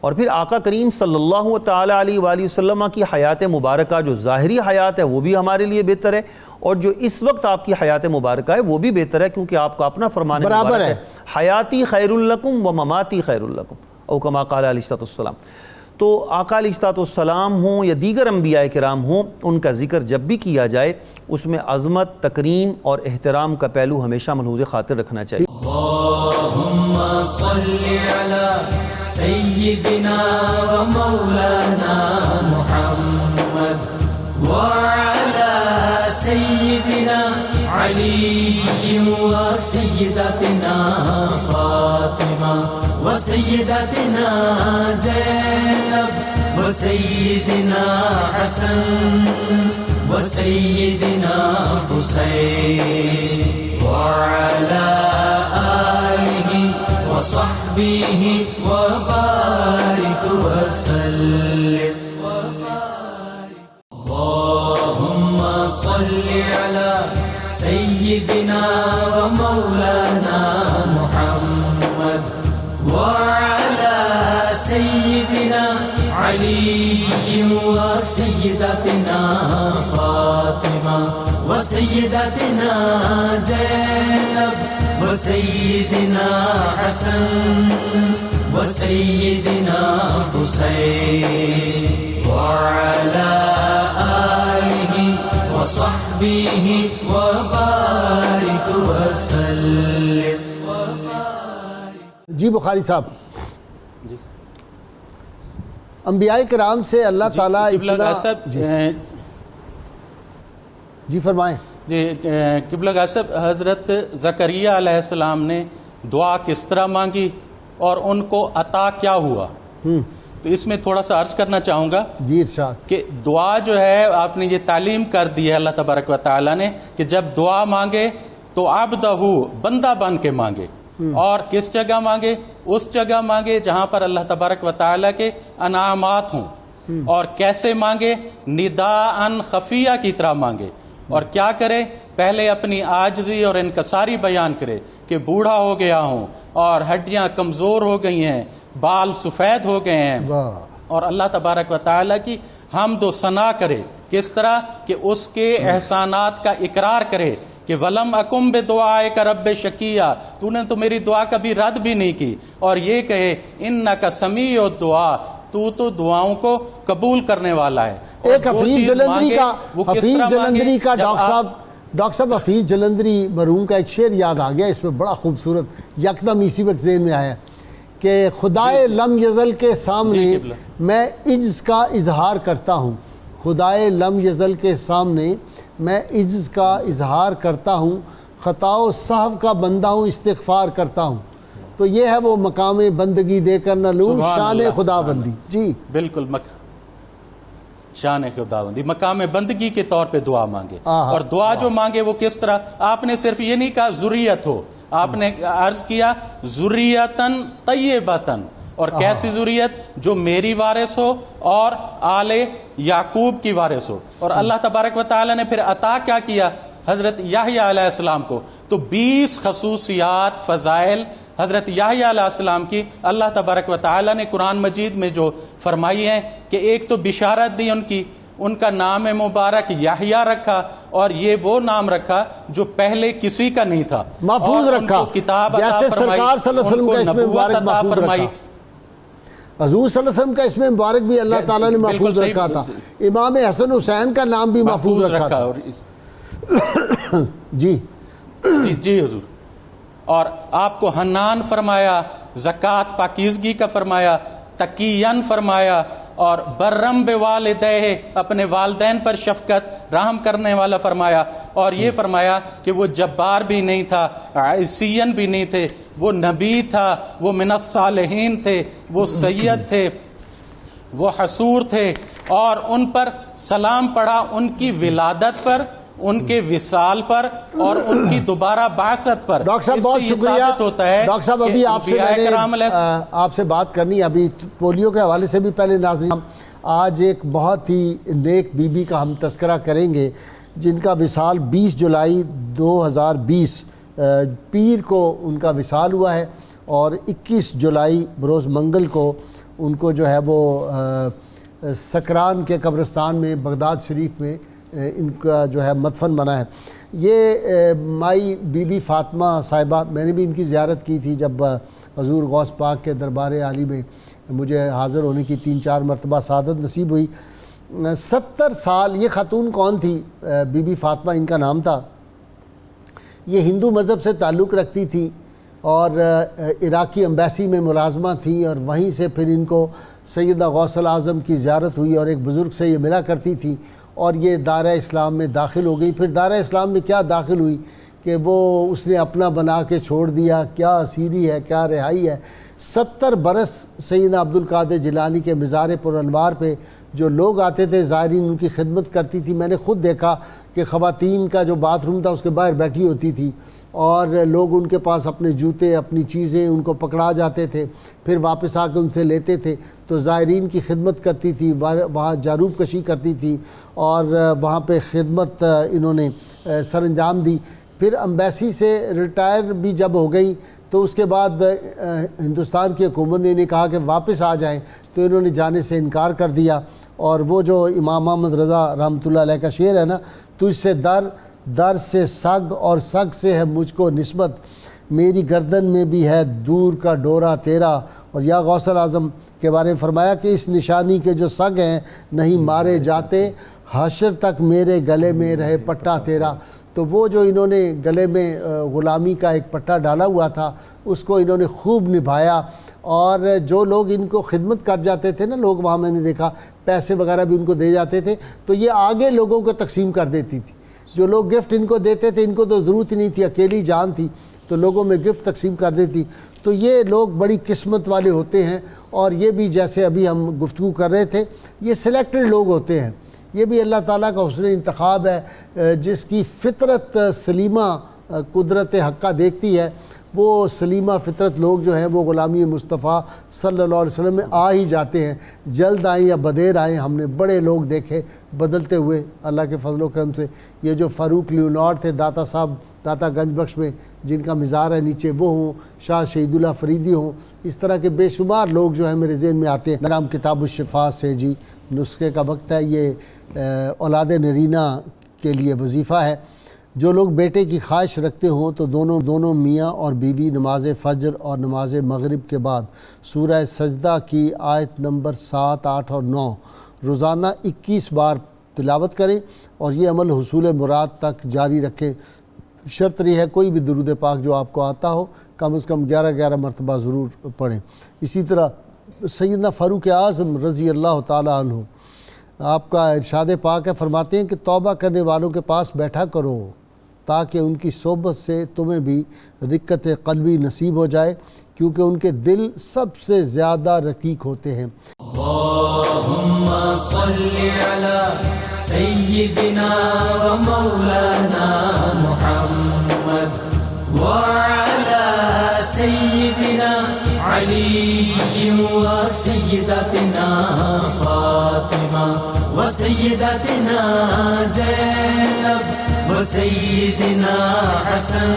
Speaker 4: اور پھر آقا کریم صلی اللہ تعالیٰ علیہ وآلہ وسلم کی حیات مبارکہ جو ظاہری حیات ہے وہ بھی ہمارے لیے بہتر ہے, اور جو اس وقت آپ کی حیات مبارکہ ہے وہ بھی بہتر ہے, کیونکہ آپ کا اپنا فرمان مبارک ہے حیاتی خیر لکم و مماتی خیر لکم او کما قال علیہ السلام. تو آقا علیہ السلام ہوں یا دیگر انبیاء کرام ہوں, ان کا ذکر جب بھی کیا جائے اس میں عظمت, تکریم اور احترام کا پہلو ہمیشہ ملحوظ خاطر رکھنا چاہیے.
Speaker 1: اللہم صلی علی سیدنا و مولانا محمد وعلی سیدنا علی و سیدتنا فاطمہ وسيدتنا زينب وسيدنا حسن وسيدنا حسين وعلى آله وصحبه وبارك وسلم. اللهم صل على سيدنا ومولانا محمد وعلى سيدنا علي وسيدتنا فاطمة وسيدتنا زينب وسيدنا حسن وسيدنا حسين وعلى آله وصحبه وبارك وسلم.
Speaker 2: جی بخاری صاحب, انبیاء کرام سے اللہ تعالیٰ اتنا جی فرمائیں.
Speaker 5: جی قبلہ صاحب، حضرت زکریہ علیہ السلام نے دعا کس طرح مانگی اور ان کو عطا کیا ہوا؟ تو اس میں تھوڑا سا عرض کرنا چاہوں گا
Speaker 2: جی ارشاد.
Speaker 5: کہ دعا جو ہے آپ نے یہ تعلیم کر دی ہے اللہ تبارک و تعالیٰ نے کہ جب دعا مانگے تو عبدہ بندہ بن کے مانگے، اور کس جگہ مانگے؟ اس جگہ مانگے جہاں پر اللہ تبارک و تعالیٰ کے انعامات ہوں. اور کیسے مانگے؟ نداءً خفیہ کی طرح مانگے. اور کیا کرے؟ پہلے اپنی عاجزی اور انکساری بیان کرے کہ بوڑھا ہو گیا ہوں اور ہڈیاں کمزور ہو گئی ہیں، بال سفید ہو گئے ہیں، اور اللہ تبارک و تعالیٰ کی حمد و ثنا کرے. کس طرح کہ اس کے احسانات کا اقرار کرے کہ وَلَمْ أَكُمْ بِدُعَائِكَ رَبِّ شَقِيًّا، تو نے تو میری دعا کبھی رد بھی نہیں کی. اور یہ کہے اِنَّكَ سَمِيعُ الدُّعَاء، تو دعاؤں کو قبول کرنے والا ہے.
Speaker 2: ایک حفیظ جلندری کا ڈاکٹر صاحب حفیظ جلندری مرحوم کا ایک شعر یاد آ گیا، اس میں بڑا خوبصورت یکدم اسی وقت ذہن میں آیا کہ خدائے لم یزل کے سامنے میں عجز کا اظہار کرتا ہوں. خدائے لم یزل کے سامنے میں عجز کا اظہار کرتا ہوں، خطا و سہو کا بندہ ہوں، استغفار کرتا ہوں. تو یہ ہے وہ مقام بندگی دے کر نہ لوں شان خدا بندی. جی بالکل،
Speaker 5: شان خدا بندی، مقام بندگی کے طور پہ دعا مانگے. اور دعا جو مانگے وہ کس طرح؟ آپ نے صرف یہ نہیں کہا ذریت ہو، آپ نے عرض کیا ذریتن طیبتن. اور کیسی ذریت؟ جو میری وارث ہو اور آل یعقوب کی وارث ہو. اور اللہ تبارک و تعالی نے پھر عطا کیا کیا حضرت یحییٰ علیہ السلام کو؟ تو 20 خصوصیات، فضائل حضرت یحییٰ علیہ السلام کی اللہ تبارک و تعالی نے قرآن مجید میں جو فرمائی ہیں کہ ایک تو بشارت دی ان کا نام مبارک یحییٰ رکھا، اور یہ وہ نام رکھا جو پہلے کسی کا نہیں تھا،
Speaker 2: محفوظ رکھا،
Speaker 5: کتاب
Speaker 2: جیسے سرکار صلی اللہ علیہ وسلم کا اس میں مبارک محفوظ رکھا. حضور صلی اللہ علیہ وسلم کا اس میں مبارک بھی اللہ تعالیٰ نے محفوظ رکھا تھا. امام حسن حسین کا نام بھی محفوظ رکھا تھا. جی
Speaker 5: جی حضور. اور آپ کو حنان فرمایا، زکوٰۃ پاکیزگی کا فرمایا، تقیًا فرمایا، اور برم بوالدیہ، اپنے والدین پر شفقت رحم کرنے والا فرمایا. اور یہ فرمایا کہ وہ جبار بھی نہیں تھا، عیسین بھی نہیں تھے، وہ نبی تھا، وہ من الصالحین تھے، وہ سید تھے، وہ حصور تھے. اور ان پر سلام پڑھا ان کی ولادت پر، ان کے وصال پر، اور ان کی دوبارہ بعثت پر.
Speaker 2: ڈاکٹر صاحب بہت شکریہ. ڈاکٹر صاحب ابھی آپ سے بات کرنی، ابھی پولیو کے حوالے سے بھی پہلے ناظرین آج ایک بہت ہی نیک بی بی کا ہم تذکرہ کریں گے جن کا وصال 20 جولائی 2020 پیر کو ان کا وصال ہوا ہے، اور 21 جولائی بروز منگل کو ان کو جو ہے وہ سکران کے قبرستان میں بغداد شریف میں ان کا جو ہے مدفن بنا ہے. یہ مائی بی بی فاطمہ صاحبہ، میں نے بھی ان کی زیارت کی تھی جب حضور غوث پاک کے دربار عالی میں مجھے حاضر ہونے کی 3-4 مرتبہ سعادت نصیب ہوئی. 70 سال یہ خاتون کون تھی؟ بی بی فاطمہ ان کا نام تھا. یہ ہندو مذہب سے تعلق رکھتی تھی اور عراقی امبیسی میں ملازمہ تھی، اور وہیں سے پھر ان کو سیدنا غوث الاعظم کی زیارت ہوئی اور ایک بزرگ سے یہ ملا کرتی تھی، اور یہ دائرہ اسلام میں داخل ہو گئی. پھر دائرہ اسلام میں کیا داخل ہوئی کہ وہ اس نے اپنا بنا کے چھوڑ دیا. کیا اسیری ہے، کیا رہائی ہے. 70 برس سیدنا عبدالقادر جیلانی کے مزار پر انوار پہ جو لوگ آتے تھے زائرین ان کی خدمت کرتی تھی. میں نے خود دیکھا کہ خواتین کا جو باتھ روم تھا اس کے باہر بیٹھی ہوتی تھی، اور لوگ ان کے پاس اپنے جوتے، اپنی چیزیں ان کو پکڑا جاتے تھے، پھر واپس آ کے ان سے لیتے تھے. تو زائرین کی خدمت کرتی تھی، وہاں جاروب کشی کرتی تھی، اور وہاں پہ خدمت انہوں نے سر انجام دی. پھر امبیسی سے ریٹائر بھی جب ہو گئی تو اس کے بعد ہندوستان کی حکومت نے انہیں کہا کہ واپس آ جائیں، تو انہوں نے جانے سے انکار کر دیا. اور وہ جو امام محمد رضا رحمۃ اللہ علیہ کا شعر ہے نا، تجھ سے در سے سگ اور سگ سے ہے مجھ کو نسبت، میری گردن میں بھی ہے دور کا ڈورا تیرا. اور یا غوث الاعظم کے بارے میں فرمایا کہ اس نشانی کے جو سگ ہیں نہیں مارے جاتے، حشر تک میرے گلے میں رہے پٹا تیرا. تو وہ جو انہوں نے گلے میں غلامی کا ایک پٹا ڈالا ہوا تھا اس کو انہوں نے خوب نبھایا، اور جو لوگ ان کو خدمت کر جاتے تھے نا، لوگ وہاں میں نے دیکھا پیسے وغیرہ بھی ان کو دے جاتے تھے، تو یہ آگے لوگوں کو تقسیم کر دیتی تھی۔ جو لوگ گفٹ ان کو دیتے تھے، ان کو تو ضرورت ہی نہیں تھی، اکیلی جان تھی، تو لوگوں میں گفٹ تقسیم کر دیتی۔ تو یہ لوگ بڑی قسمت والے ہوتے ہیں، اور یہ بھی جیسے ابھی ہم گفتگو کر رہے تھے، یہ سلیکٹڈ لوگ ہوتے ہیں۔ یہ بھی اللہ تعالیٰ کا حسن انتخاب ہے، جس کی فطرت سلیمہ قدرت حقہ دیکھتی ہے، وہ سلیمہ فطرت لوگ جو ہیں وہ غلامی مصطفیٰ صلی اللہ علیہ وسلم میں آ ہی جاتے ہیں، جلد آئیں یا بدیر آئیں۔ ہم نے بڑے لوگ دیکھے بدلتے ہوئے اللہ کے فضل و کرم سے۔ یہ جو فاروق لیونارڈ تھے داتا صاحب، داتا گنج بخش میں جن کا مزار ہے نیچے، وہ ہوں، شاہ شہید اللہ فریدی ہوں، اس طرح کے بے شمار لوگ جو ہیں میرے ذہن میں آتے ہیں۔ نام کتاب الشفا سے جی نسخے کا وقت ہے، یہ اولاد نرینہ کے لیے وظیفہ ہے۔ جو لوگ بیٹے کی خواہش رکھتے ہوں تو دونوں میاں اور بیوی نماز فجر اور نماز مغرب کے بعد سورہ سجدہ کی آیت نمبر 7، 8 اور 9 روزانہ 21 بار تلاوت کریں، اور یہ عمل حصول مراد تک جاری رکھیں۔ شرط یہ ہے کوئی بھی درود پاک جو آپ کو آتا ہو کم از کم 11 مرتبہ ضرور پڑھیں۔ اسی طرح سیدنا فاروق اعظم رضی اللہ تعالیٰ عنہ، آپ کا ارشاد پاک ہے، فرماتے ہیں کہ توبہ کرنے والوں کے پاس بیٹھا کرو تاکہ ان کی صحبت سے تمہیں بھی رقت قلبی نصیب ہو جائے، کیونکہ ان کے دل سب سے زیادہ رقیق ہوتے ہیں۔
Speaker 1: اللہم صلی علی سیدنا و مولانا محمد وعلی سیدنا علی و سیدتنا فاطمہ و سیدتنا زینب و سیدنا حسن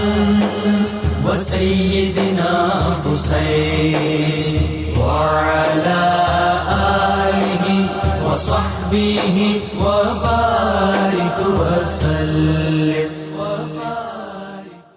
Speaker 1: و سیدنا حسین وعلی آلہ وصحبہ وبارک وسلم۔